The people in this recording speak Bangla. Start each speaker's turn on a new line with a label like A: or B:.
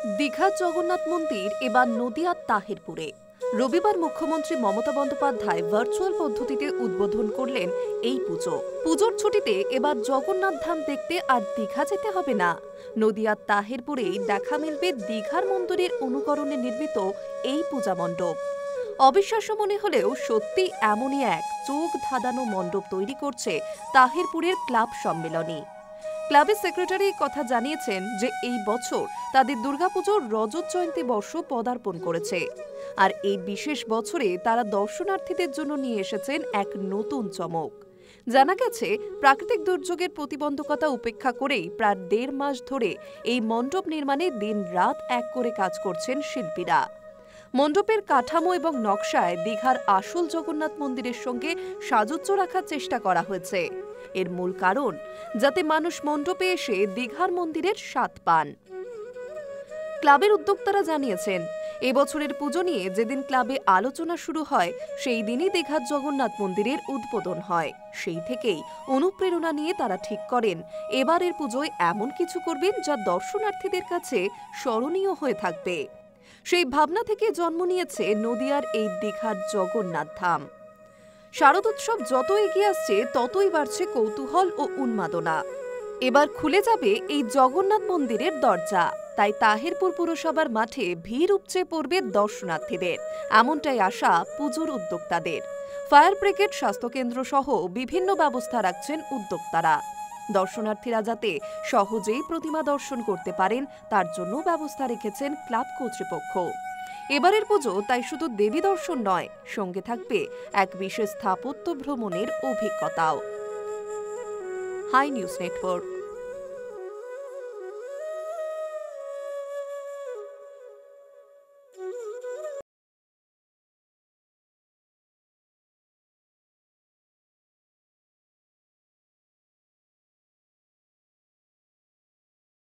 A: দীঘার জগন্নাথ মন্দির এবার নদিয়ার তাহেরপুরে। রবিবার মুখ্যমন্ত্রী মমতা বন্দ্যোপাধ্যায় ভার্চুয়াল পদ্ধতিতে উদ্বোধন করলেন এই পুজোর ছুটিতে এবার জগন্নাথ ধাম দেখতে আর দীঘা যেতে হবে না। নদিয়ার তাহেরপুরেই দেখা মিলবে দীঘার মন্দিরের অনুকরণে নির্মিত এই পূজা মণ্ডপ। অবিশ্বাস্য মনে হলেও সত্যি এমনই এক চোখ ধাঁধানো মণ্ডপ তৈরি করছে তাহেরপুরের ক্লাব সম্মেলনী। ক্লাবের সেক্রেটারি কথা জানিয়েছেন যে এই বছর তাদের দুর্গাপুজোর রজত জয়ন্তী বর্ষ পদার্পণ করেছে। আর এই বিশেষ বছরে তারা দর্শনার্থীদের জন্য নিয়ে এসেছেন এক নতুন চমক। জানা গেছে, প্রাকৃতিক দুর্যোগের প্রতিবন্ধকতা উপেক্ষা করেই প্রায় ১.৫ মাস ধরে এই মণ্ডপ নির্মাণে দিন রাত এক করে কাজ করছেন শিল্পীরা। মণ্ডপের কাঠামো এবং নকশায় দীঘার আসল জগন্নাথ মন্দিরের সঙ্গে সাযুজ্য রাখার চেষ্টা করা হয়েছে। এর মূল কারণ, যাতে মানুষ মণ্ডপে এসে দীঘার মন্দিরের স্বাদ পান। ক্লাবের উদ্যোক্তারা জানিয়েছেন, এবছরের পুজো নিয়ে যেদিন ক্লাবে আলোচনা শুরু হয় সেই দিনই দীঘার জগন্নাথ মন্দিরের উদ্বোধন হয়। সেই থেকেই অনুপ্রেরণা নিয়ে তারা ঠিক করেন এবারের পুজোয় এমন কিছু করবেন যা দর্শনার্থীদের কাছে স্মরণীয় হয়ে থাকবে। সেই ভাবনা থেকে জন্ম নিয়েছে নদিয়ার এই দীঘার জগন্নাথ ধাম। শারদোৎসব যত এগিয়ে আসছে ততই বাড়ছে কৌতূহল ও উন্মাদনা। এবার খুলে যাবে এই জগন্নাথ মন্দিরের দরজা। তাই তাহেরপুর পুরসভার মাঠে ভিড় উপচে পড়বে দর্শনার্থীদের, এমনটাই আশা পুজোর উদ্যোক্তাদের। ফায়ার ব্রিগেড, স্বাস্থ্যকেন্দ্র সহ বিভিন্ন ব্যবস্থা রাখছেন উদ্যোক্তারা। দর্শনার্থীরা যাতে সহজেই প্রতিমা দর্শন করতে পারেন তার জন্য ব্যবস্থা রেখেছেন ক্লাব কর্তৃপক্ষ। এবারের পুজো তাই শুধু দেবী দর্শন নয়, সঙ্গে থাকবে এক বিশেষ স্থাপত্য ভ্রমণের অভিজ্ঞতাও। Hi news network.